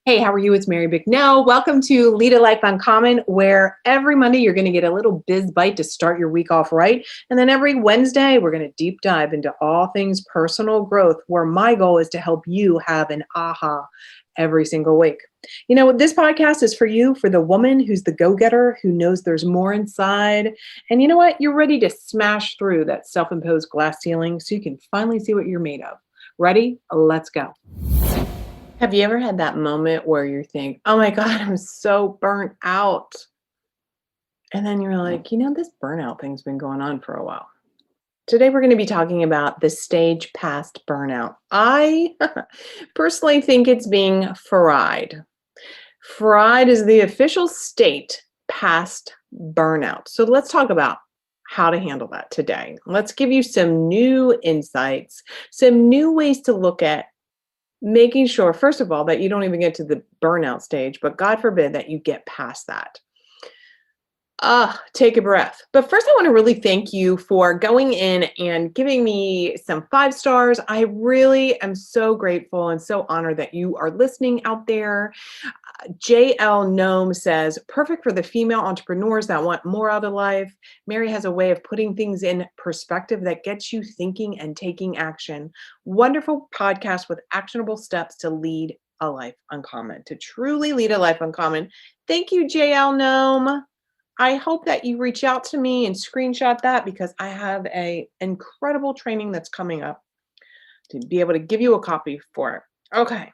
Hey, how are you? It's Mary Bicknell. Welcome to Lead a Life Uncommon, where every Monday you're going to get a little biz bite to start your week off right. And then every Wednesday, we're going to deep dive into all things personal growth, where my goal is to help you have an aha every single week. You know, this podcast is for you, for the woman who's the go-getter, who knows there's more inside. And you know what? You're ready to smash through that self-imposed glass ceiling so you can finally see what you're made of. Ready? Let's go. Have you ever had that moment where you think, oh my God, I'm so burnt out? And then you're like, this burnout thing's been going on for a while. Today, we're going to be talking about the stage past burnout. I personally think it's being fried. Fried is the official state past burnout. So let's talk about how to handle that today. Let's give you some new insights, some new ways to look at making sure, first of all, that you don't even get to the burnout stage, but God forbid that you get past that. Take a breath. But first, I want to really thank you for going in and giving me some 5 stars. I really am so grateful and so honored that you are listening out there. JL Gnome says, perfect for the female entrepreneurs that want more out of life. Mary has a way of putting things in perspective that gets you thinking and taking action. Wonderful podcast with actionable steps to lead a life uncommon, to truly lead a life uncommon. Thank you, JL Gnome. I hope that you reach out to me and screenshot that, because I have an incredible training that's coming up to be able to give you a copy for it. Okay.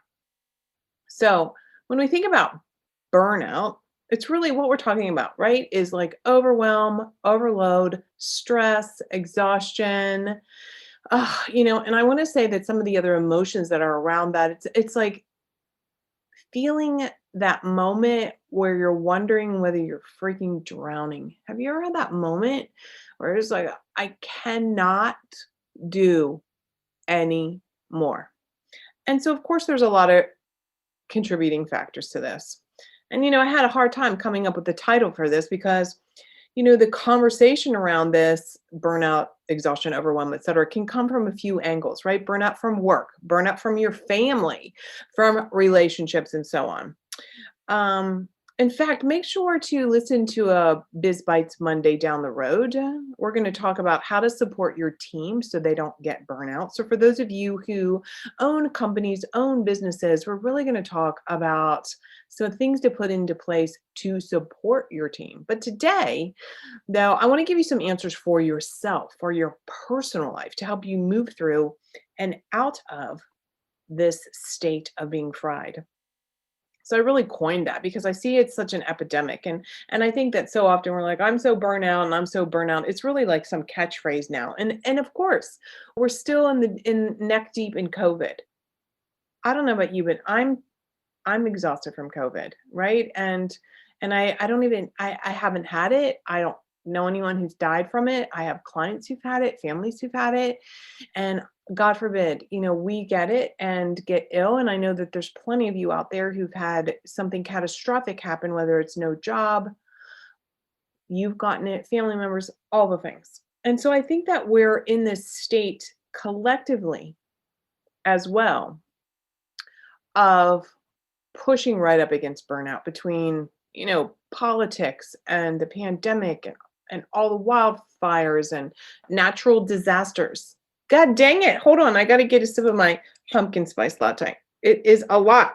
So when we think about burnout, it's really what we're talking about, right? Is like overwhelm, overload, stress, exhaustion. And I want to say that some of the other emotions that are around that, it's like feeling that moment where you're wondering whether you're freaking drowning. Have you ever had that moment where it's like, I cannot do any more? And so, of course, there's a lot of contributing factors to this. And, I had a hard time coming up with the title for this because, the conversation around this burnout, exhaustion, overwhelm, et cetera, can come from a few angles, right? Burnout from work, burnout from your family, from relationships, and so on. In fact, make sure to listen to a Biz Bites Monday down the road. We're going to talk about how to support your team so they don't get burnout. So for those of you who own companies, own businesses, we're really going to talk about some things to put into place to support your team. But today, though, I want to give you some answers for yourself, for your personal life, to help you move through and out of this state of being fried. So I really coined that because I see it's such an epidemic. And I think that so often we're like, I'm so burnt out and I'm so burnt out. It's really like some catchphrase now. And of course, we're still in neck deep in COVID. I don't know about you, but I'm exhausted from COVID, right? And I don't even I haven't had it. I don't know anyone who's died from it. I have clients who've had it, families who've had it. And God forbid, we get it and get ill. And I know that there's plenty of you out there who've had something catastrophic happen, whether it's no job, you've gotten it, family members, all the things. And so I think that we're in this state collectively as well of pushing right up against burnout between, politics and the pandemic and all the wildfires and natural disasters. God dang it. Hold on. I got to get a sip of my pumpkin spice latte. It is a lot.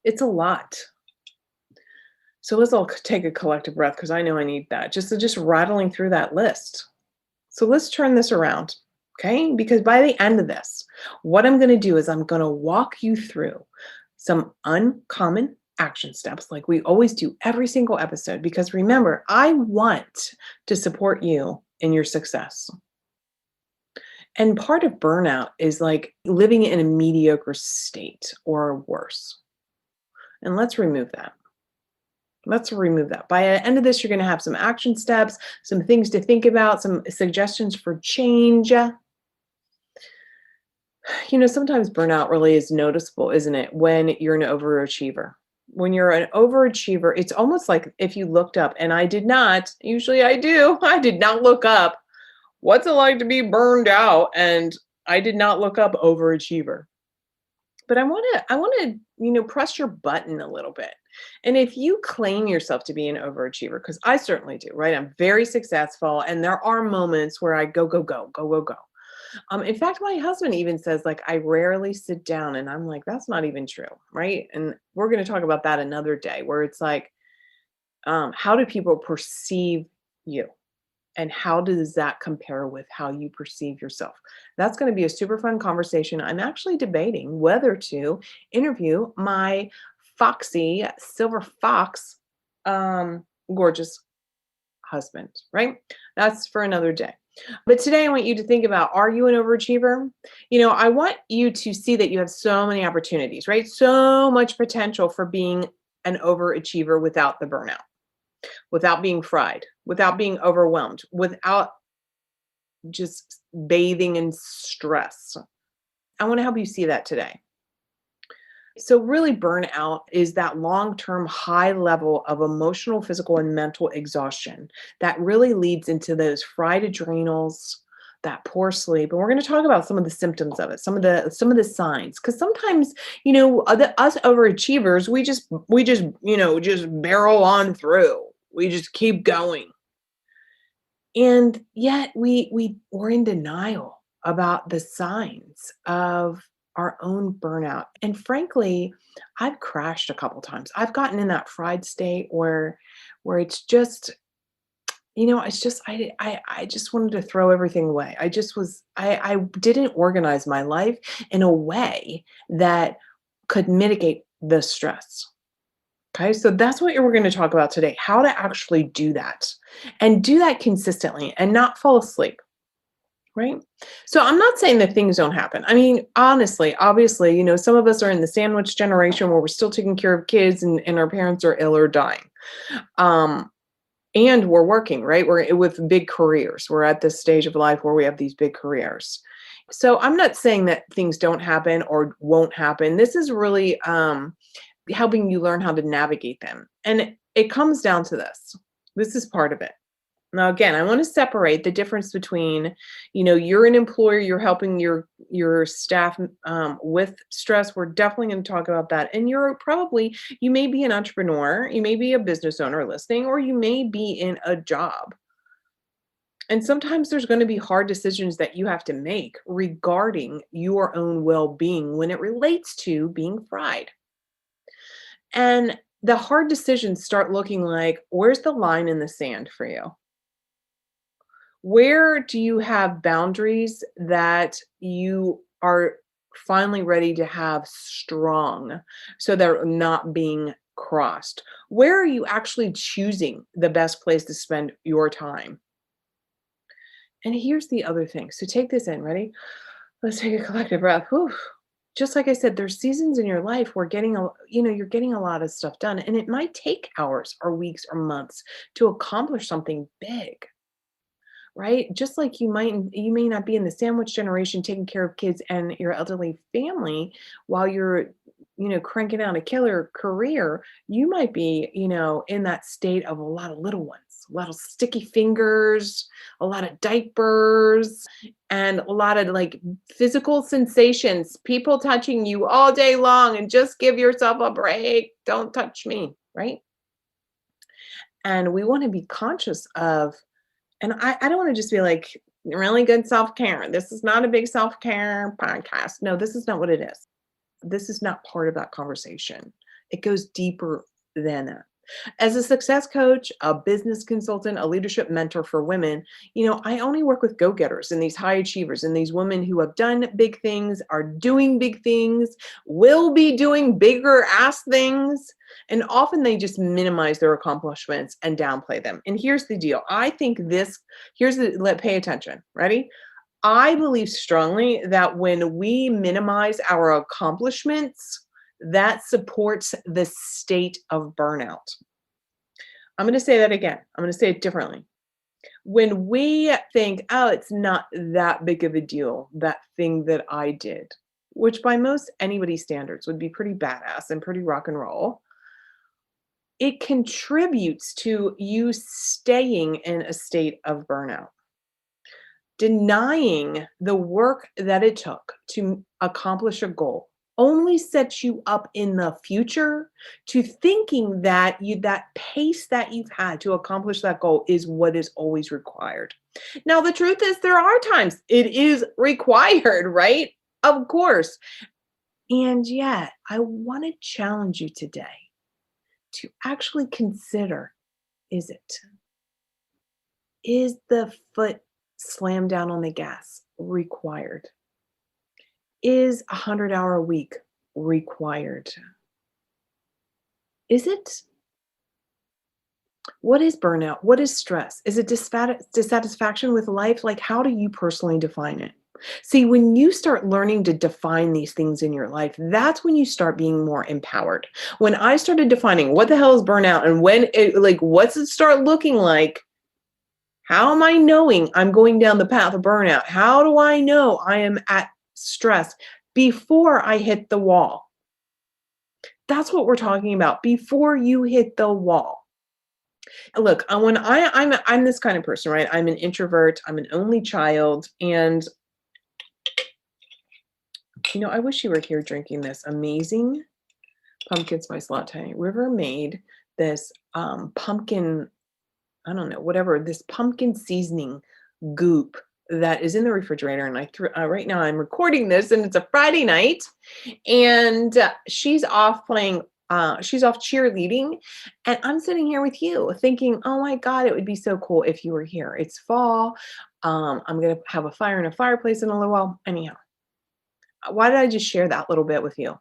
It's a lot. So let's all take a collective breath, because I know I need that. Just rattling through that list. So let's turn this around, okay? Because by the end of this, what I'm going to do is I'm going to walk you through some uncommon action steps like we always do every single episode. Because remember, I want to support you in your success. And part of burnout is like living in a mediocre state or worse. And let's remove that. Let's remove that. By the end of this, you're going to have some action steps, some things to think about, some suggestions for change. Sometimes burnout really is noticeable, isn't it? When you're an overachiever. When you're an overachiever, it's almost like if you looked up, and I did not, usually I do, I did not look up what's it like to be burned out, and I did not look up overachiever. But I want to press your button a little bit. And if you claim yourself to be an overachiever, because I certainly do, right? I'm very successful, and there are moments where I go, go, go, go, go, go. In fact, my husband even says, like, I rarely sit down, and I'm like, that's not even true, right? And we're going to talk about that another day, where it's like, how do people perceive you? And how does that compare with how you perceive yourself? That's going to be a super fun conversation. I'm actually debating whether to interview my foxy silver fox, gorgeous husband, right? That's for another day. But today I want you to think about, are you an overachiever? I want you to see that you have so many opportunities, right? So much potential for being an overachiever without the burnout, without being fried, without being overwhelmed, without just bathing in stress. I want to help you see that today. So, really, burnout is that long term high level of emotional, physical, and mental exhaustion that really leads into those fried adrenals, that poor sleep. And we're going to talk about some of the symptoms of it, some of the signs. Because sometimes, us overachievers, we just barrel on through. We just keep going. And yet we're in denial about the signs of our own burnout. And frankly, I've crashed a couple times. I've gotten in that fried state where it's just, it's just I just wanted to throw everything away. I didn't organize my life in a way that could mitigate the stress. Okay, so that's what we're going to talk about today, how to actually do that and do that consistently and not fall asleep, right? So I'm not saying that things don't happen. I mean, honestly, obviously, some of us are in the sandwich generation where we're still taking care of kids, and our parents are ill or dying. Um, and we're working, right? We're with big careers. We're at this stage of life where we have these big careers. So I'm not saying that things don't happen or won't happen. This is really helping you learn how to navigate them. And it comes down to this. This is part of it. Now, again, I want to separate the difference between, you're an employer, you're helping your staff with stress. We're definitely going to talk about that. And you may be an entrepreneur, you may be a business owner listening, or you may be in a job. And sometimes there's going to be hard decisions that you have to make regarding your own well-being when it relates to being fried. And the hard decisions start looking like, where's the line in the sand for you? Where do you have boundaries that you are finally ready to have strong so they're not being crossed? Where are you actually choosing the best place to spend your time? And here's the other thing. So take this in, ready? Let's take a collective breath. Whew. Just like I said, there's seasons in your life where you're getting a lot of stuff done, and it might take hours or weeks or months to accomplish something big, right? Just like you may not be in the sandwich generation taking care of kids and your elderly family while you're cranking out a killer career. You might be in that state of a lot of little ones, a lot of sticky fingers, a lot of diapers, and a lot of like physical sensations, people touching you all day long, and just give yourself a break, don't touch me, right? And we want to be conscious of, and I don't want to just be like, really good self-care. This is not a big self-care podcast. No, this is not what it is. This is not part of that conversation. It goes deeper than that. As a success coach, a business consultant, a leadership mentor for women, I only work with go-getters and these high achievers and these women who have done big things, are doing big things, will be doing bigger ass things. And often they just minimize their accomplishments and downplay them. And here's the deal. Pay attention. Ready? I believe strongly that when we minimize our accomplishments, that supports the state of burnout. I'm going to say that again. I'm going to say it differently. When we think, oh, it's not that big of a deal, that thing that I did, which by most anybody's standards would be pretty badass and pretty rock and roll, it contributes to you staying in a state of burnout, denying the work that it took to accomplish a goal. only sets you up in the future to thinking that that pace that you've had to accomplish that goal is what is always required. Now, the truth is there are times it is required, right? Of course. And yet, I want to challenge you today to actually consider, is it? Is the foot slammed down on the gas required? Is a 100-hour a week required? Is it? What is burnout? What is stress? Is it dissatisfaction with life? Like, how do you personally define it? See, when you start learning to define these things in your life, that's when you start being more empowered. When I started defining what the hell is burnout and when it, like, what's it start looking like? How am I knowing I'm going down the path of burnout? How do I know I am at stress before I hit the wall? That's what we're talking about. Before you hit the wall. Look, I'm this kind of person, right? I'm an introvert. I'm an only child, and I wish you were here drinking this amazing pumpkin spice latte. River made this pumpkin, I don't know, whatever, this pumpkin seasoning goop that is in the refrigerator. And I threw right now I'm recording this, and it's a Friday night, and she's off playing. She's off cheerleading, and I'm sitting here with you thinking, oh my God, it would be so cool if you were here. It's fall. I'm going to have a fire in a fireplace in a little while. Anyhow, why did I just share that little bit with you?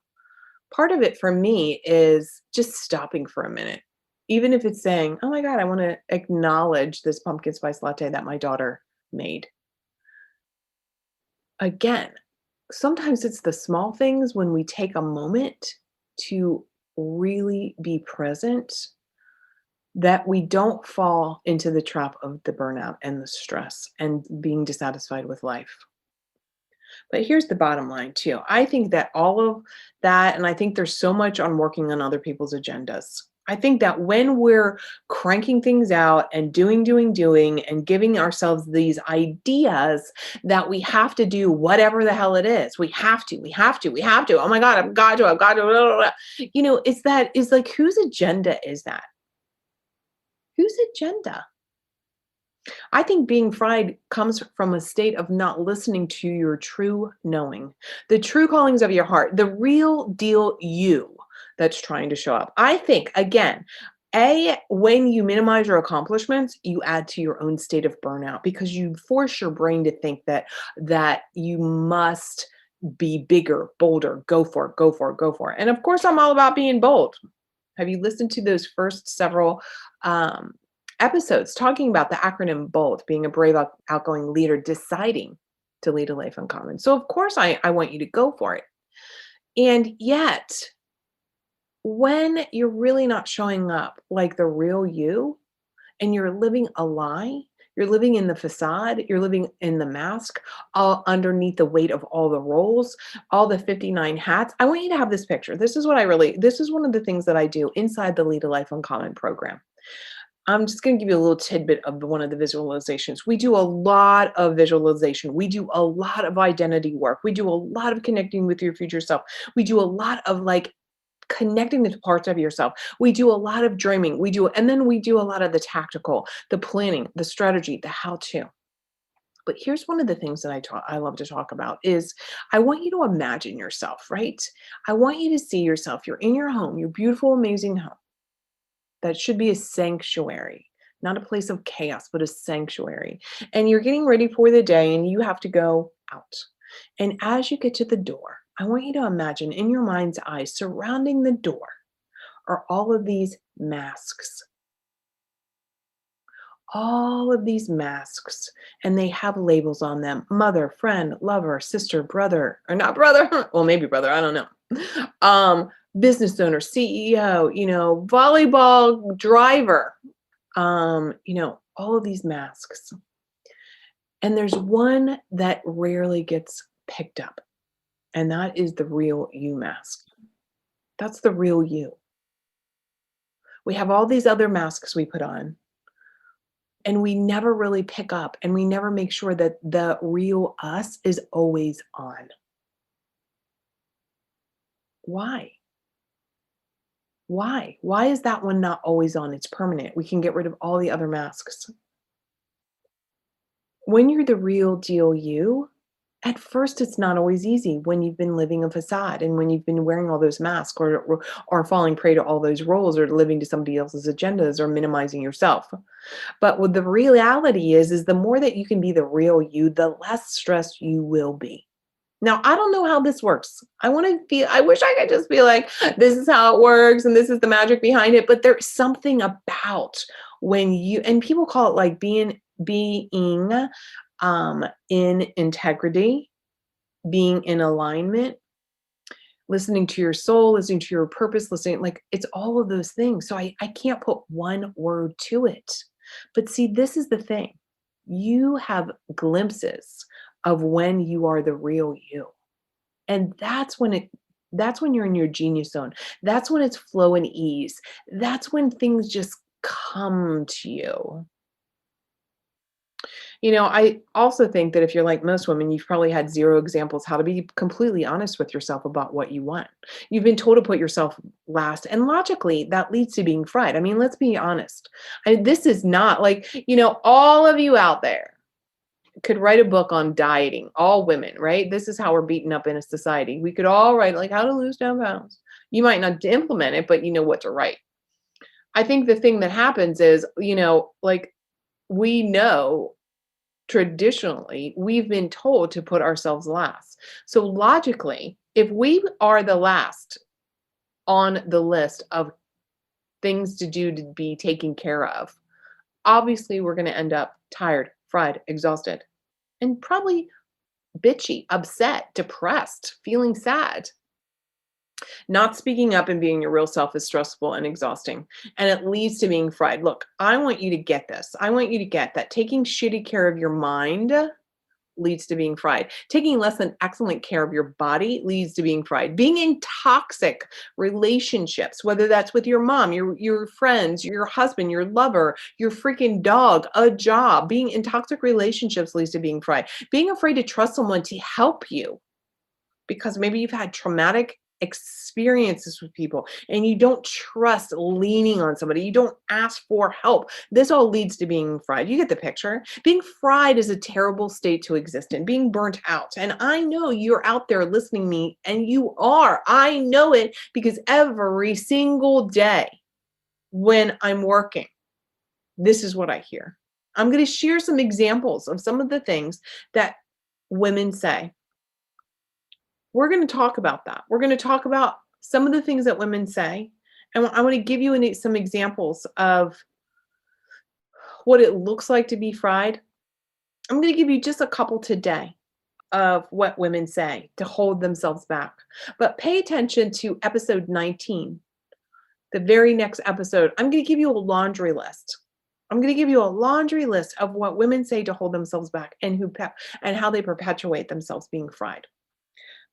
Part of it for me is just stopping for a minute, even if it's saying, oh my God, I want to acknowledge this pumpkin spice latte that my daughter made. Again, sometimes it's the small things when we take a moment to really be present that we don't fall into the trap of the burnout and the stress and being dissatisfied with life. But here's the bottom line, too. I think that all of that, and I think there's so much on working on other people's agendas. I think that when we're cranking things out and doing, and giving ourselves these ideas that we have to do whatever the hell it is, we have to, we have to, we have to. Oh my God, I've got to, blah, blah, blah. Is like, whose agenda is that? Whose agenda? I think being fried comes from a state of not listening to your true knowing, the true callings of your heart, the real deal you that's trying to show up. I think, again, when you minimize your accomplishments, you add to your own state of burnout because you force your brain to think that you must be bigger, bolder, go for it, go for it, go for it. And of course, I'm all about being bold. Have you listened to those first several episodes talking about the acronym BOLD, being a brave, outgoing leader, deciding to lead a life uncommon? So, of course, I want you to go for it. And yet, when you're really not showing up like the real you and you're living a lie, you're living in the facade, you're living in the mask, all underneath the weight of all the roles, all the 59 hats. I want you to have this picture. This is one of the things that I do inside the Lead a Life Uncommon program. I'm just going to give you a little tidbit of one of the visualizations. We do a lot of visualization. We do a lot of identity work. We do a lot of connecting with your future self. We do a lot of connecting the parts of yourself. We do a lot of dreaming. And then we do a lot of the tactical, the planning, the strategy, the how-to. But here's one of the things that I love to talk about is I want you to imagine yourself, right? I want you to see yourself. You're in your home, your beautiful, amazing home. That should be a sanctuary, not a place of chaos, but a sanctuary. And you're getting ready for the day and you have to go out. And as you get to the door, I want you to imagine in your mind's eye, surrounding the door are all of these masks. All of these masks, and they have labels on them: mother, friend, lover, sister, brother, or not brother, well, maybe brother, I don't know. Business owner, CEO, volleyball driver, all of these masks. And there's one that rarely gets picked up, and that is the real you mask. That's the real you. We have all these other masks we put on, and we never really pick up and we never make sure that the real us is always on. Why? Why? Why is that one not always on? It's permanent. We can get rid of all the other masks. When you're the real deal you, at first it's not always easy when you've been living a facade and when you've been wearing all those masks or falling prey to all those roles or living to somebody else's agendas or minimizing yourself. But what the reality is the more that you can be the real you, the less stressed you will be. Now, I don't know how this works. I wish I could just be like, this is how it works and this is the magic behind it. But there's something about when and people call it like being in integrity, being in alignment, listening to your soul, listening to your purpose, listening, like it's all of those things. So I can't put one word to it. But see, this is the thing. You have glimpses of when you are the real you. And that's when you're in your genius zone. That's when it's flow and ease. That's when things just come to you. I also think that if you're like most women, you've probably had zero examples how to be completely honest with yourself about what you want. You've been told to put yourself last, and logically, that leads to being fried. I mean, let's be honest. This is not like, all of you out there could write a book on dieting, all women, right? This is how we're beaten up in a society. We could all write like how to lose 10 pounds. You might not implement it, but you know what to write. I think the thing that happens is, like we know traditionally we've been told to put ourselves last. So logically, if we are the last on the list of things to do to be taken care of, obviously we're going to end up tired, fried, exhausted, and probably bitchy, upset, depressed, feeling sad. Not speaking up and being your real self is stressful and exhausting, and it leads to being fried. Look, I want you to get this. I want you to get that taking shitty care of your mind leads to being fried. Taking less than excellent care of your body leads to being fried. Being in toxic relationships, whether that's with your mom, your friends, your husband, your lover, your freaking dog, a job, being in toxic relationships leads to being fried. Being afraid to trust someone to help you because maybe you've had traumatic experiences with people and you don't trust leaning on somebody. You don't ask for help. This all leads to being fried. You get the picture. Being fried is a terrible state to exist in, being burnt out. And I know you're out there listening to me and you are. I know it because every single day when I'm working, this is what I hear. I'm going to share some examples of some of the things that women say. We're going to talk about that. We're going to talk about some of the things that women say. And I want to give you some examples of what it looks like to be fried. I'm going to give you just a couple today of what women say to hold themselves back. But pay attention to episode 19, the very next episode. I'm going to give you a laundry list. I'm going to give you a laundry list of what women say to hold themselves back and and how they perpetuate themselves being fried.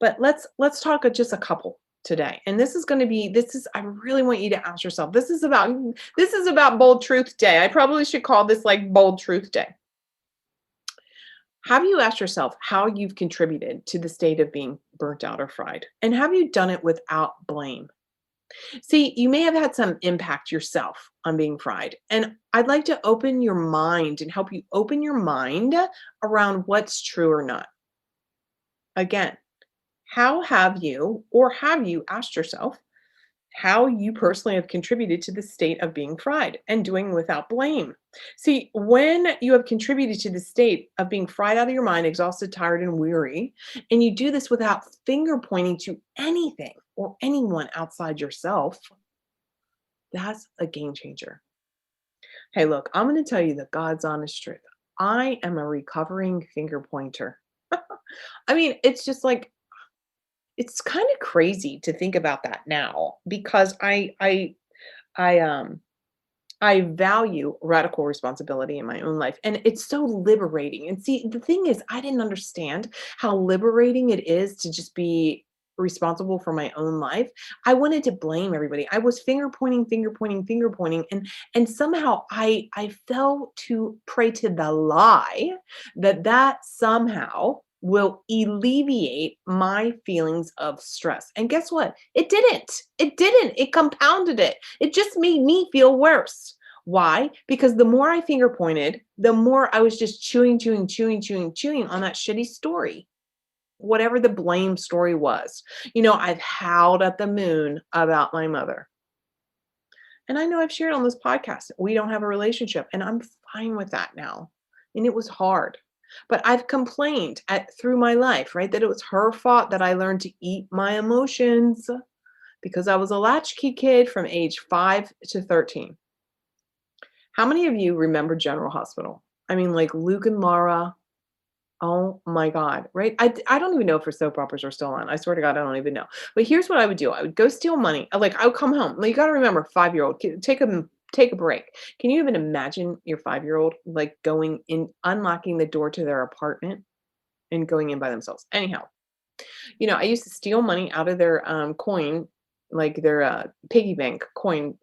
But let's talk just a couple today. And I really want you to ask yourself. This is about bold truth day. I probably should call this like bold truth day. Have you asked yourself how you've contributed to the state of being burnt out or fried? And have you done it without blame? See, you may have had some impact yourself on being fried. And I'd like to open your mind and help you open your mind around what's true or not. Again, how have you, or have you asked yourself how you personally have contributed to the state of being fried and doing without blame? See, when you have contributed to the state of being fried out of your mind, exhausted, tired, and weary, and you do this without finger pointing to anything or anyone outside yourself, that's a game changer. Hey, look, I'm going to tell you the God's honest truth. I am a recovering finger pointer. I mean, it's just like, it's kind of crazy to think about that now because I value radical responsibility in my own life, and it's so liberating. And see, the thing is, I didn't understand how liberating it is to just be responsible for my own life. I wanted to blame everybody. I was finger pointing, finger pointing, finger pointing, and somehow I fell to prey to the lie that somehow will alleviate my feelings of stress. And guess what? It didn't. It didn't. It compounded it. It just made me feel worse. Why? Because the more I finger pointed, the more I was just chewing on that shitty story, whatever the blame story was. I've howled at the moon about my mother. And I know I've shared on this podcast, we don't have a relationship, and I'm fine with that now. And it was hard. But I've complained through my life, right, that it was her fault that I learned to eat my emotions because I was a latchkey kid from age 5 to 13. How many of you remember General Hospital? I mean, like Luke and Laura. Oh my God, right? I don't even know if her soap operas are still on. I swear to God, I don't even know. But here's what I would do. I would go steal money. I would come home. Like, you got to remember, 5-year-old, take a break. Can you even imagine your 5-year-old like going in, unlocking the door to their apartment and going in by themselves? Anyhow, I used to steal money out of their coin, like their piggy bank coin,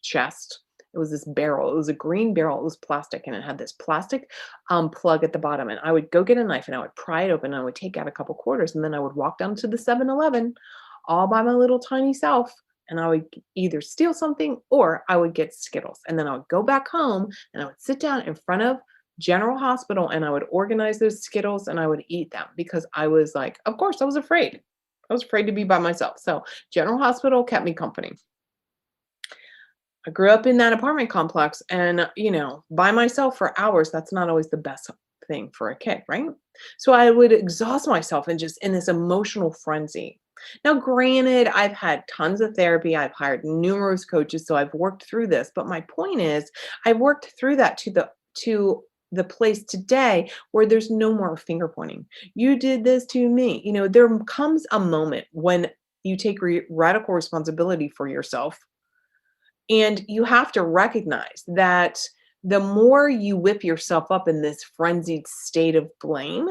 chest. It was this barrel. It was a green barrel. It was plastic, and it had this plastic plug at the bottom. And I would go get a knife and I would pry it open and I would take out a couple quarters. And then I would walk down to the 7-Eleven all by my little tiny self. And I would either steal something or I would get Skittles. And then I would go back home and I would sit down in front of General Hospital and I would organize those Skittles and I would eat them because I was like, of course, I was afraid. I was afraid to be by myself. So General Hospital kept me company. I grew up in that apartment complex and, by myself for hours, that's not always the best thing for a kid, right? So I would exhaust myself and just in this emotional frenzy. Now, granted, I've had tons of therapy. I've hired numerous coaches, so I've worked through this. But my point is, I've worked through that to the place today where there's no more finger pointing. You did this to me. There comes a moment when you take radical responsibility for yourself. And you have to recognize that the more you whip yourself up in this frenzied state of blame,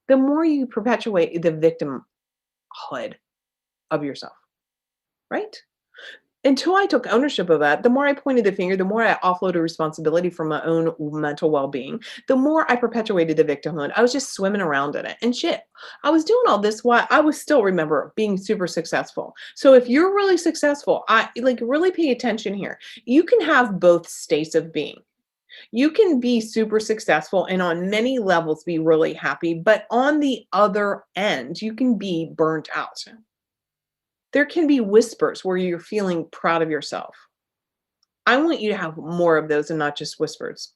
the more you perpetuate the victimhood of yourself, right? Until I took ownership of that, the more I pointed the finger, the more I offloaded responsibility for my own mental well-being, the more I perpetuated the victimhood. I was just swimming around in it. And shit, I was doing all this while I was still, remember, being super successful. So if you're really successful, I like really pay attention here. You can have both states of being. You can be super successful and on many levels be really happy, but on the other end, you can be burnt out. There can be whispers where you're feeling proud of yourself. I want you to have more of those and not just whispers.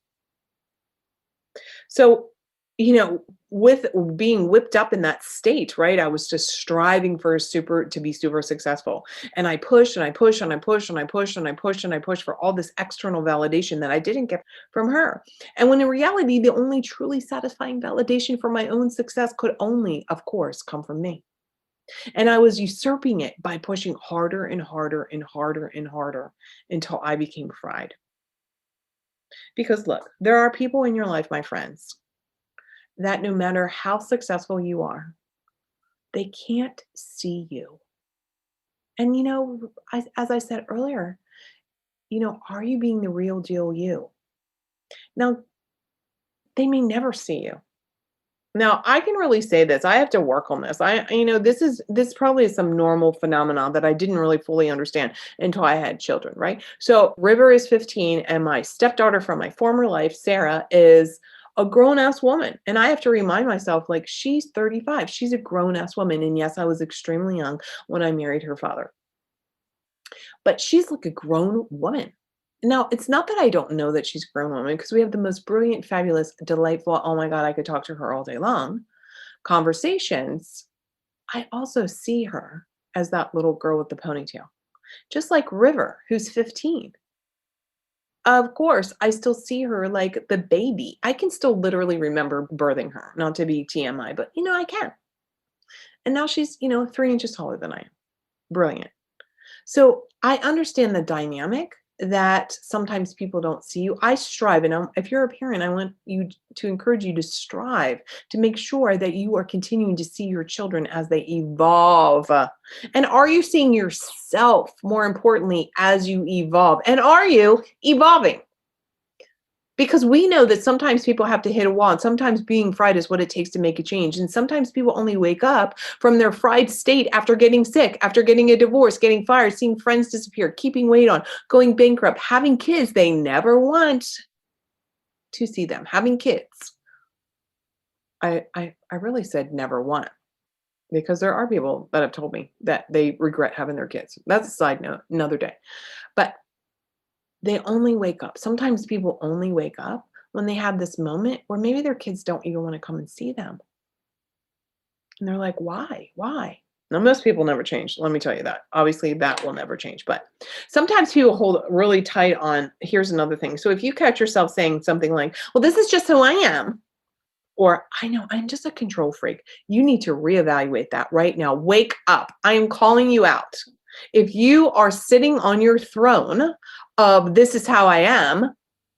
So, with being whipped up in that state, right? I was just striving to be super successful. And I pushed and I pushed and I pushed and I pushed and I pushed and I pushed for all this external validation that I didn't get from her. And when in reality, the only truly satisfying validation for my own success could only, of course, come from me. And I was usurping it by pushing harder and harder and harder and harder until I became fried. Because look, there are people in your life, my friends, that no matter how successful you are, they can't see you. And as I said earlier, are you being the real deal you? Now, they may never see you. Now, I can really say this. I have to work on this. This probably is some normal phenomenon that I didn't really fully understand until I had children, right? So River is 15 and my stepdaughter from my former life, Sarah, is a grown-ass woman. And I have to remind myself, like, she's 35. She's a grown-ass woman. And yes, I was extremely young when I married her father. But she's like a grown woman. Now, it's not that I don't know that she's a grown woman because we have the most brilliant, fabulous, delightful, oh my God, I could talk to her all day long, conversations. I also see her as that little girl with the ponytail, just like River, who's 15. Of course, I still see her like the baby. I can still literally remember birthing her, not to be TMI, but I can. And now she's, 3 inches taller than I am. Brilliant. So I understand the dynamic that sometimes people don't see you. I strive, and if you're a parent, I want you to encourage you to strive to make sure that you are continuing to see your children as they evolve. And are you seeing yourself, more importantly, as you evolve? And are you evolving? Because we know that sometimes people have to hit a wall, and sometimes being fried is what it takes to make a change. And sometimes people only wake up from their fried state after getting sick, after getting a divorce, getting fired, seeing friends disappear, keeping weight on, going bankrupt, having kids they never want to see them, having kids. I really said never want, because there are people that have told me that they regret having their kids. That's a side note, another day. But they only wake up. Sometimes people only wake up when they have this moment where maybe their kids don't even want to come and see them. And they're like, why? Why? Now, most people never change. Let me tell you that. Obviously, that will never change. But sometimes people hold really tight on. Here's another thing. So if you catch yourself saying something like, well, this is just who I am, or I know I'm just a control freak, you need to reevaluate that right now. Wake up. I am calling you out. If you are sitting on your throne of this is how I am,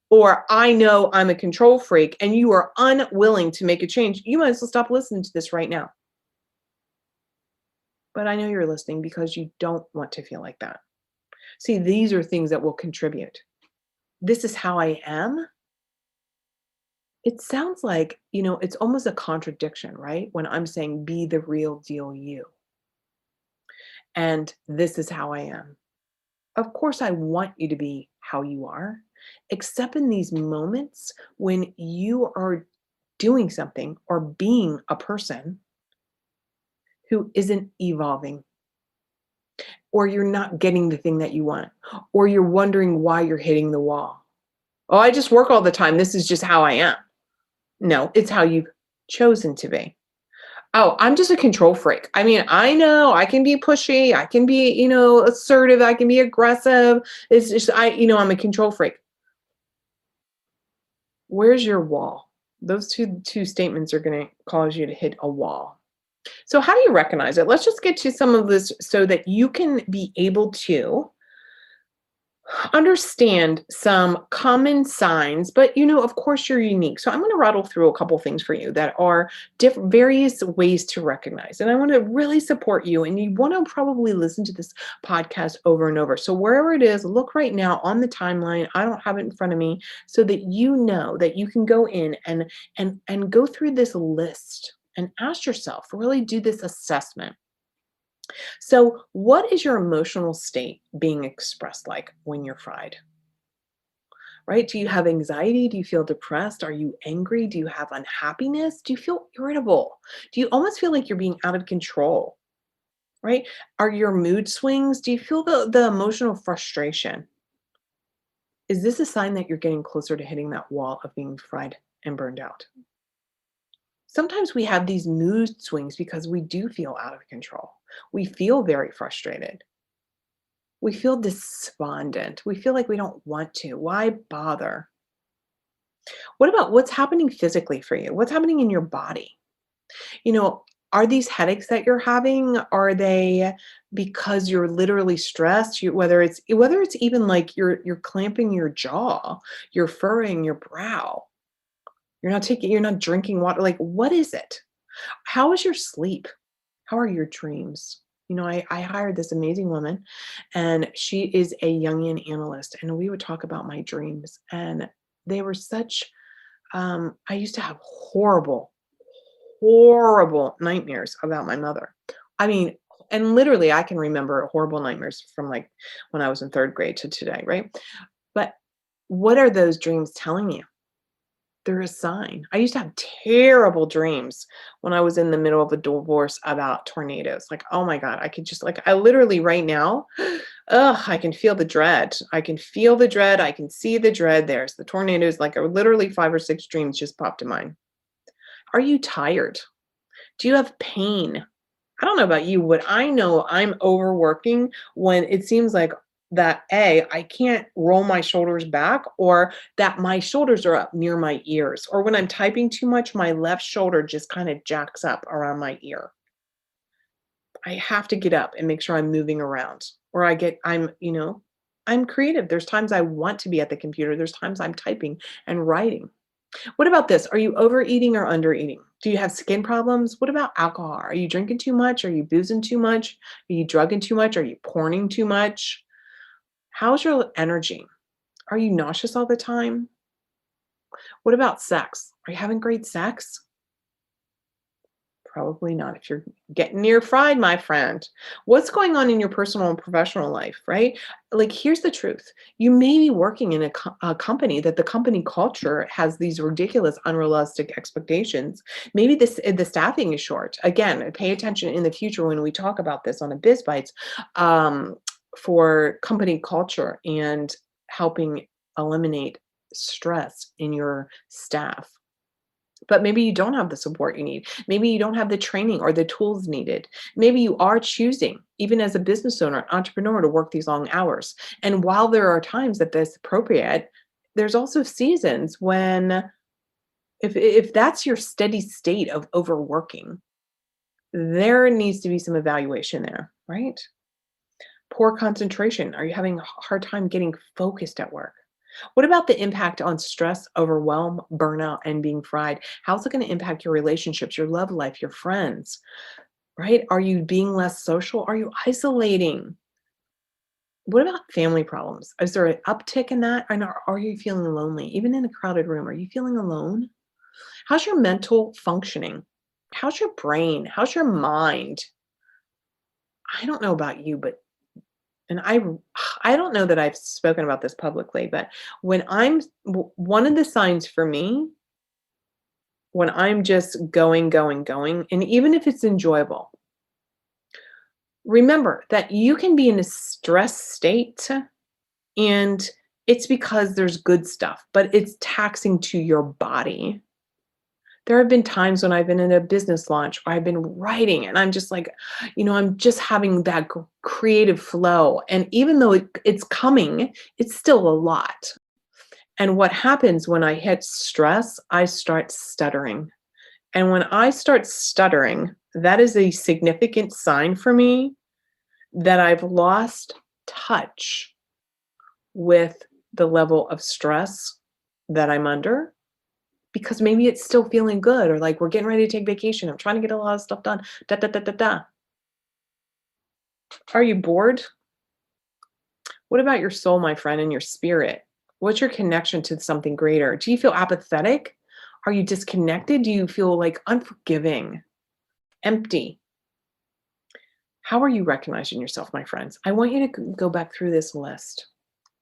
or I know I'm a control freak, and you are unwilling to make a change, you might as well stop listening to this right now. But I know you're listening because you don't want to feel like that. See, these are things that will contribute. This is how I am. It sounds like, it's almost a contradiction, right? When I'm saying be the real deal you. And this is how I am. Of course, I want you to be how you are, except in these moments when you are doing something or being a person who isn't evolving, or you're not getting the thing that you want, or you're wondering why you're hitting the wall. Oh, I just work all the time. This is just how I am. No, it's how you've chosen to be. Oh, I'm just a control freak. I mean, I know I can be pushy, I can be, assertive, I can be aggressive. It's just I'm a control freak. Where's your wall? Those two statements are going to cause you to hit a wall. So how do you recognize it? Let's just get to some of this so that you can be able to understand some common signs, but of course you're unique. So I'm going to rattle through a couple things for you that are different, various ways to recognize. And I want to really support you. And you want to probably listen to this podcast over and over. So wherever it is, look right now on the timeline. I don't have it in front of me, so that you know that you can go in and go through this list and ask yourself, really do this assessment. So, what is your emotional state being expressed like when you're fried? Right? Do you have anxiety? Do you feel depressed? Are you angry? Do you have unhappiness? Do you feel irritable? Do you almost feel like you're being out of control? Right? Are your mood swings? Do you feel the emotional frustration? Is this a sign that you're getting closer to hitting that wall of being fried and burned out? Sometimes we have these mood swings because we do feel out of control. We feel very frustrated. We feel despondent. We feel like we don't want to. Why bother? What about what's happening physically for you? What's happening in your body? You know, are these headaches that you're having, are they because you're literally stressed? Whether it's even like you're clamping your jaw, you're furrowing your brow, you're not drinking water. Like, what is it? How is your sleep? How are your dreams? I hired this amazing woman, and she is a Jungian analyst, and we would talk about my dreams, and they were such. I used to have horrible, horrible nightmares about my mother. I mean, and literally, I can remember horrible nightmares from like when I was in third grade to today, right? But what are those dreams telling you? They're a sign. I used to have terrible dreams when I was in the middle of a divorce about tornadoes. Like, oh my God, I could just like, I literally right now, I can feel the dread. I can feel the dread. I can see the dread. There's the tornadoes. Like, literally 5 or 6 dreams just popped to mind. Are you tired? Do you have pain? I don't know about you, but I know I'm overworking when it seems like that I can't roll my shoulders back, or that my shoulders are up near my ears, or when I'm typing too much, my left shoulder just kind of jacks up around my ear. I have to get up and make sure I'm moving around, or I'm creative. There's times I want to be at the computer. There's times I'm typing and writing. What about this? Are you overeating or undereating? Do you have skin problems? What about alcohol? Are you drinking too much? Are you boozing too much? Are you drugging too much? Are you porning too much? How's your energy? Are you nauseous all the time? What about sex? Are you having great sex? Probably not if you're getting near fried, my friend. What's going on in your personal and professional life, right? Like, here's the truth. You may be working in a company that the company culture has these ridiculous, unrealistic expectations. Maybe the staffing is short. Again, pay attention in the future when we talk about this on a Biz Bites um, for company culture and helping eliminate stress in your staff. But maybe you don't have the support you need. Maybe you don't have the training or the tools needed. Maybe you are choosing, even as a business owner, entrepreneur, to work these long hours. And while there are times that that's appropriate, there's also seasons when, if that's your steady state of overworking, there needs to be some evaluation there, right? Poor concentration. Are you having a hard time getting focused at work? What about the impact on stress, overwhelm, burnout, and being fried? How's it going to impact your relationships, your love life, your friends, right? Are you being less social? Are you isolating? What about family problems? Is there an uptick in that? And are you feeling lonely? Even in a crowded room, are you feeling alone? How's your mental functioning? How's your brain? How's your mind? I don't know about you, but and I don't know that I've spoken about this publicly, but when one of the signs for me, when I'm just going, and even if it's enjoyable, remember that you can be in a stress state and it's because there's good stuff, but it's taxing to your body. There have been times when I've been in a business launch or I've been writing and I'm just like, I'm just having that creative flow. And even though it's coming, it's still a lot. And what happens when I hit stress, I start stuttering. And when I start stuttering, that is a significant sign for me that I've lost touch with the level of stress that I'm under, because maybe it's still feeling good, or like we're getting ready to take vacation. I'm trying to get a lot of stuff done. Da, da, da, da, da. Are you bored? What about your soul, my friend, and your spirit? What's your connection to something greater? Do you feel apathetic? Are you disconnected? Do you feel like unforgiving, empty? How are you recognizing yourself, my friends? I want you to go back through this list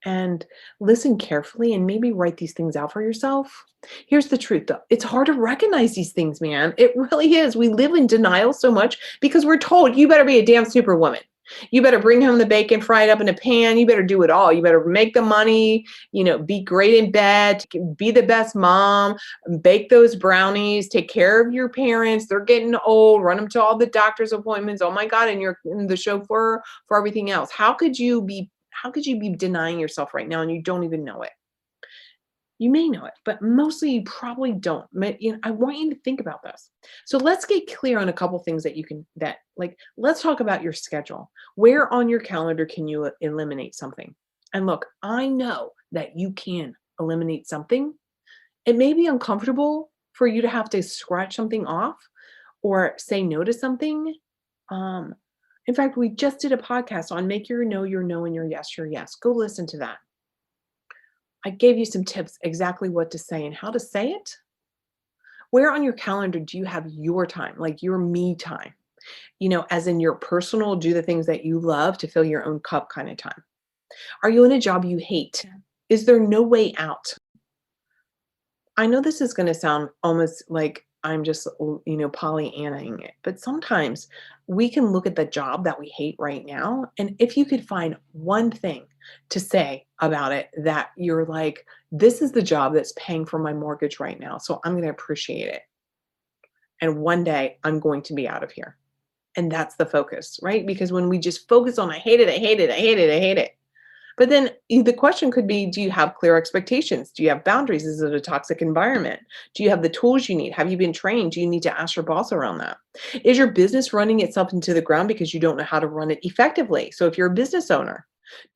and listen carefully and maybe write these things out for yourself. Here's the truth though. It's hard to recognize these things, man. It really is. We live in denial so much because we're told you better be a damn superwoman. You better bring home the bacon, fry it up in a pan. You better do it all. You better make the money, be great in bed, be the best mom, bake those brownies, take care of your parents. They're getting old, run them to all the doctor's appointments. Oh my God. And you're the chauffeur for everything else. How could you be denying yourself right now and you don't even know it? You may know it, but mostly you probably don't. I want you to think about this. So let's get clear on a couple things let's talk about your schedule. Where on your calendar can you eliminate something? And look, I know that you can eliminate something. It may be uncomfortable for you to have to scratch something off or say no to something. Um, in fact, we just did a podcast on make your no and your yes your yes. Go listen to that. I gave you some tips exactly what to say and how to say it. Where on your calendar do you have your time, like your me time? As in your personal, do the things that you love to fill your own cup kind of time. Are you in a job you hate? Is there no way out? I know this is going to sound almost like I'm just, Pollyannaing it, but sometimes we can look at the job that we hate right now. And if you could find one thing to say about it that you're like, this is the job that's paying for my mortgage right now. So I'm going to appreciate it. And one day I'm going to be out of here. And that's the focus, right? Because when we just focus on, I hate it, I hate it, I hate it, I hate it. But then the question could be, do you have clear expectations? Do you have boundaries? Is it a toxic environment? Do you have the tools you need? Have you been trained? Do you need to ask your boss around that? Is your business running itself into the ground because you don't know how to run it effectively? So if you're a business owner,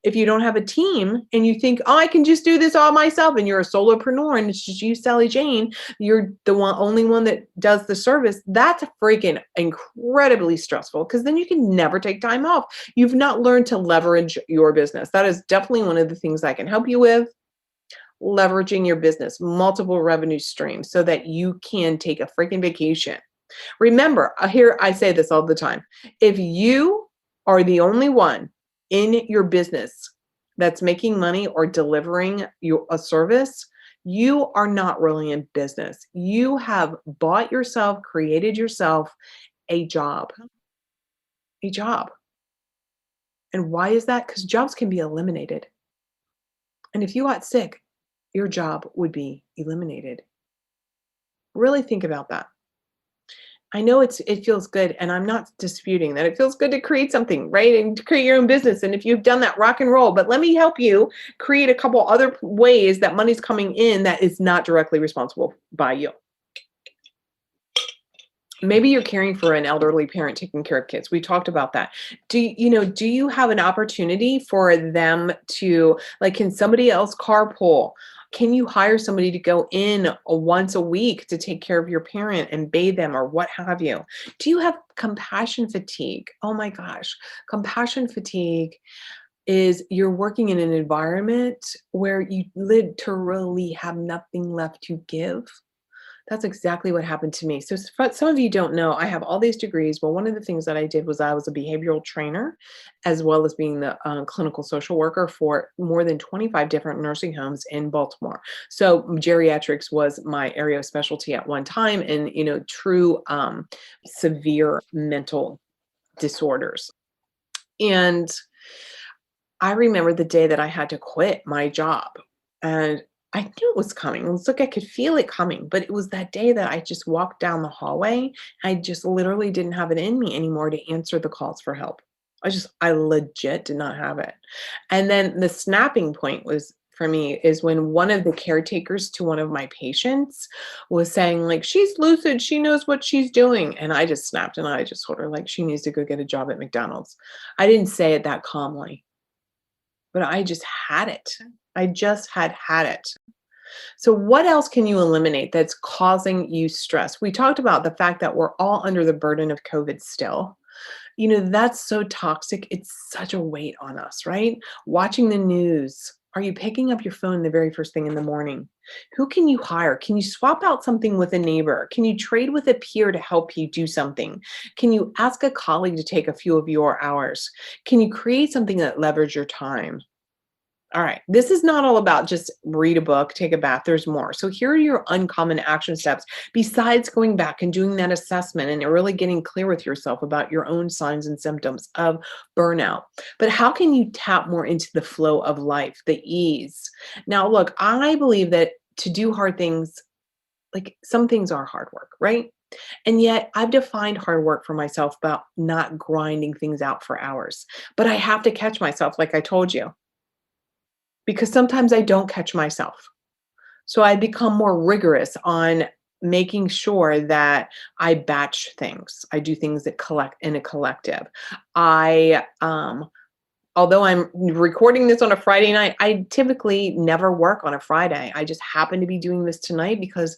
if you don't have a team and you think, oh, I can just do this all myself, and you're a solopreneur and it's just you, Sally Jane, you're the only one that does the service, that's freaking incredibly stressful because then you can never take time off. You've not learned to leverage your business. That is definitely one of the things I can help you with. leveraging your business, multiple revenue streams so that you can take a freaking vacation. Remember, here I say this all the time. If you are the only one in your business that's making money or delivering a service, you are not really in business. You have bought yourself, created yourself a job, a job. And why is that? Because jobs can be eliminated. And if you got sick, your job would be eliminated. Really think about that. I know it feels good, and I'm not disputing that it feels good to create something, right? And to create your own business. And if you've done that, rock and roll. But let me help you create a couple other ways that money's coming in that is not directly responsible by you. Maybe you're caring for an elderly parent taking care of kids. We talked about that. Do you have an opportunity for them to, like, can somebody else carpool? Can you hire somebody to go in once a week to take care of your parent and bathe them or what have you? Do you have compassion fatigue? Oh my gosh. Compassion fatigue is you're working in an environment where you literally have nothing left to give. That's exactly what happened to me. So some of you don't know, I have all these degrees. Well, one of the things that I did was I was a behavioral trainer, as well as being the clinical social worker for more than 25 different nursing homes in Baltimore. So geriatrics was my area of specialty at one time, and true severe mental disorders. And I remember the day that I had to quit my job, and I knew it was coming. It was like I could feel it coming, but it was that day that I just walked down the hallway. I just literally didn't have it in me anymore to answer the calls for help. I legit did not have it. And then the snapping point was for me is when one of the caretakers to one of my patients was saying, like, she's lucid, she knows what she's doing. And I just snapped and I just told her, like, she needs to go get a job at McDonald's. I didn't say it that calmly, but I just had it. I just had it. So what else can you eliminate that's causing you stress? We talked about the fact that we're all under the burden of COVID still. That's so toxic. It's such a weight on us, right? Watching the news. Are you picking up your phone the very first thing in the morning? Who can you hire? Can you swap out something with a neighbor? Can you trade with a peer to help you do something? Can you ask a colleague to take a few of your hours? Can you create something that leverages your time? All right. This is not all about just read a book, take a bath. There's more. So here are your uncommon action steps besides going back and doing that assessment and really getting clear with yourself about your own signs and symptoms of burnout. But how can you tap more into the flow of life, the ease? Now, look, I believe that to do hard things, like, some things are hard work, right? And yet I've defined hard work for myself about not grinding things out for hours. But I have to catch myself, like I told you, because sometimes I don't catch myself. So I become more rigorous on making sure that I batch things. I do things that collect in a collective. I although I'm recording this on a Friday night, I typically never work on a Friday. I just happen to be doing this tonight because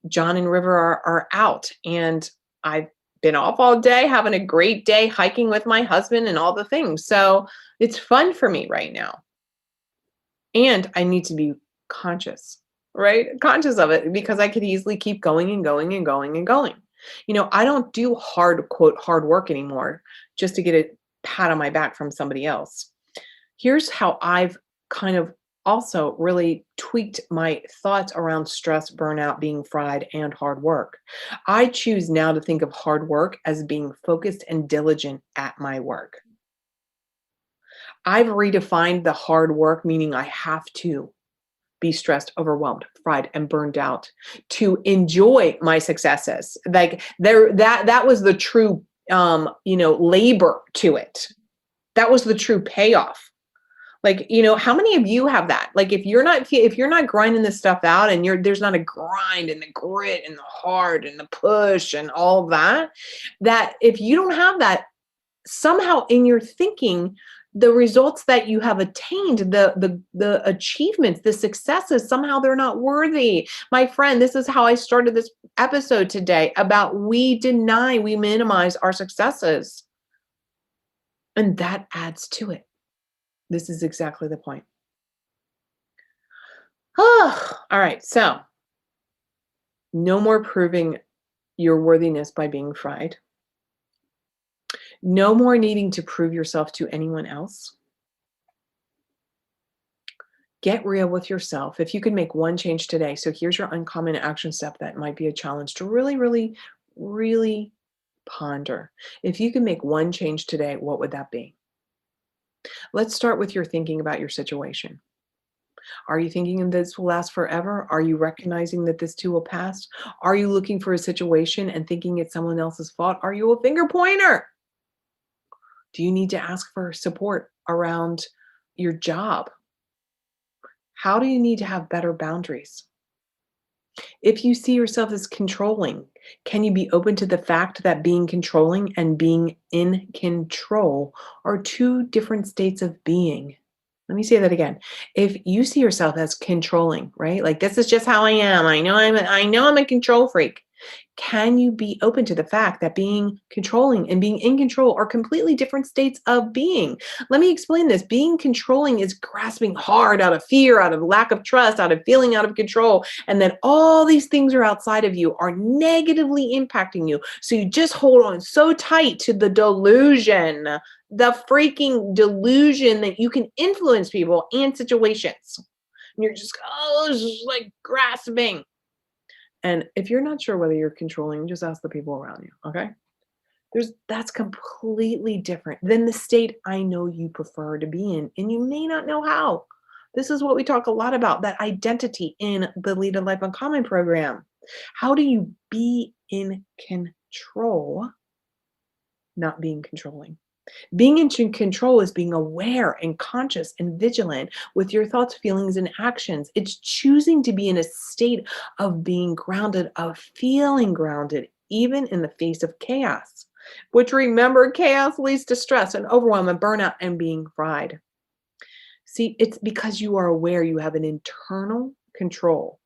John and River are out, and I've been off all day, having a great day hiking with my husband and all the things. So it's fun for me right now. And I need to be conscious, right? Conscious of it because I could easily keep going and going and going and going. I don't do hard, quote, hard work anymore just to get a pat on my back from somebody else. Here's how I've kind of also really tweaked my thoughts around stress, burnout, being fried, and hard work. I choose now to think of hard work as being focused and diligent at my work. I've redefined the hard work, meaning I have to be stressed, overwhelmed, fried, and burned out to enjoy my successes. Like, that was the true labor to it. That was the true payoff. Like, how many of you have that? Like, if you're not grinding this stuff out and there's not a grind and the grit and the hard and the push and all that if you don't have that, somehow in your thinking, the results that you have attained, the achievements, the successes, somehow they're not worthy. My friend, this is how I started this episode today about we minimize our successes. And that adds to it. This is exactly the point. All right. So no more proving your worthiness by being fried. No more needing to prove yourself to anyone else. Get real with yourself. If you could make one change today, so here's your uncommon action step that might be a challenge to really, really, really ponder. If you could make one change today, what would that be? Let's start with your thinking about your situation. Are you thinking this will last forever? Are you recognizing that this too will pass? Are you looking for a situation and thinking it's someone else's fault? Are you a finger pointer? Do you need to ask for support around your job? How do you need to have better boundaries? If you see yourself as controlling, can you be open to the fact that being controlling and being in control are two different states of being? Let me say that again. If you see yourself as controlling, right? Like this is just how I am. I know I'm a control freak. Can you be open to the fact that being controlling and being in control are completely different states of being? Let me explain this. Being controlling is grasping hard out of fear, out of lack of trust, out of feeling out of control, and then all these things are outside of you are negatively impacting you. So you just hold on so tight to the delusion, the freaking delusion that you can influence people and situations. And you're just, oh, it's just like grasping. And if you're not sure whether you're controlling, just ask the people around you, okay? That's completely different than the state I know you prefer to be in, and you may not know how. This is what we talk a lot about, that identity in the Lead a Life Uncommon program. How do you be in control, not being controlling? Being in control is being aware and conscious and vigilant with your thoughts, feelings, and actions. It's choosing to be in a state of being grounded, of feeling grounded, even in the face of chaos. Which remember, chaos leads to stress and overwhelm and burnout and being fried. See, it's because you are aware you have an internal control,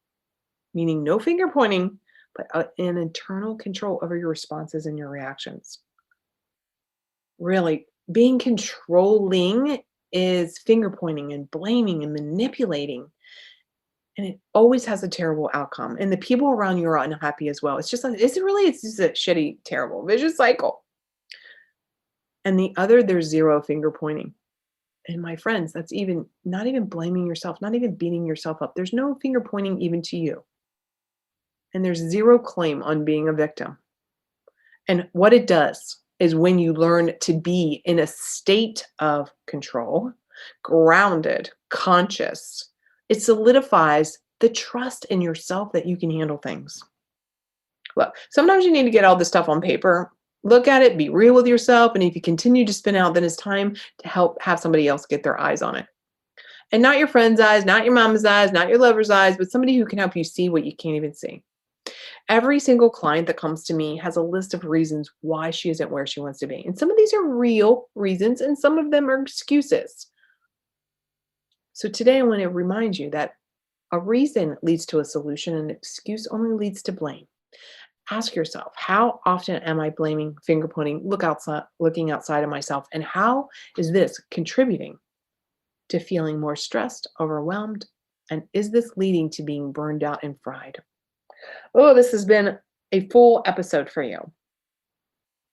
meaning no finger pointing, but an internal control over your responses and your reactions. Really, being controlling is finger pointing and blaming and manipulating, and it always has a terrible outcome. And the people around you are unhappy as well. It's just a shitty, terrible vicious cycle. And the other, there's zero finger pointing. And my friends, that's even not even blaming yourself, not even beating yourself up. There's no finger pointing even to you. And there's zero claim on being a victim. And what it does is when you learn to be in a state of control, grounded, conscious, it solidifies the trust in yourself that you can handle things. Well, sometimes you need to get all this stuff on paper, look at it, be real with yourself. And if you continue to spin out, then it's time to help have somebody else get their eyes on it. And not your friend's eyes, not your mama's eyes, not your lover's eyes, but somebody who can help you see what you can't even see. Every single client that comes to me has a list of reasons why she isn't where she wants to be. And some of these are real reasons, and some of them are excuses. So today I want to remind you that a reason leads to a solution, and an excuse only leads to blame. Ask yourself, how often am I blaming, finger pointing, looking outside of myself? And how is this contributing to feeling more stressed, overwhelmed? And is this leading to being burned out and fried? Oh, this has been a full episode for you.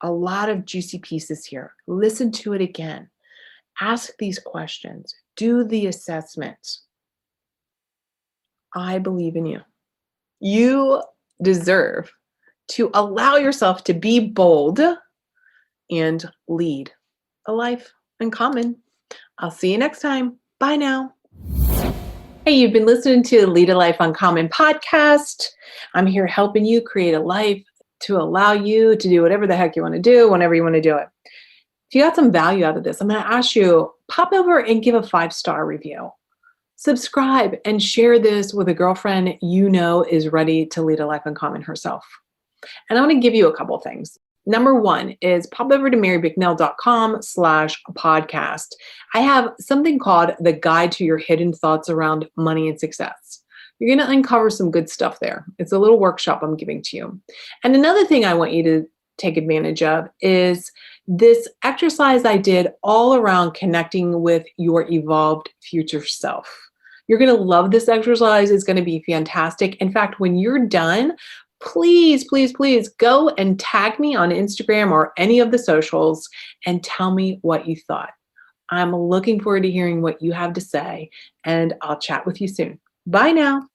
A lot of juicy pieces here. Listen to it again. Ask these questions. Do the assessment. I believe in you. You deserve to allow yourself to be bold and lead a life uncommon. I'll see you next time. Bye now. Hey, you've been listening to the Lead a Life Uncommon podcast. I'm here helping you create a life to allow you to do whatever the heck you want to do, whenever you want to do it. If you got some value out of this, I'm going to ask you, pop over and give a 5-star review. Subscribe and share this with a girlfriend you know is ready to lead a life uncommon herself. And I want to give you a couple things. Number one is pop over to marybicknell.com/podcast. I have something called the Guide to Your Hidden Thoughts Around Money and Success. You're going to uncover some good stuff there. It's a little workshop I'm giving to you. And another thing I want you to take advantage of is this exercise I did all around connecting with your evolved future self. You're gonna love this exercise. It's gonna be fantastic. In fact, when you're done, please, please, please go and tag me on Instagram or any of the socials and tell me what you thought. I'm looking forward to hearing what you have to say, and I'll chat with you soon. Bye now.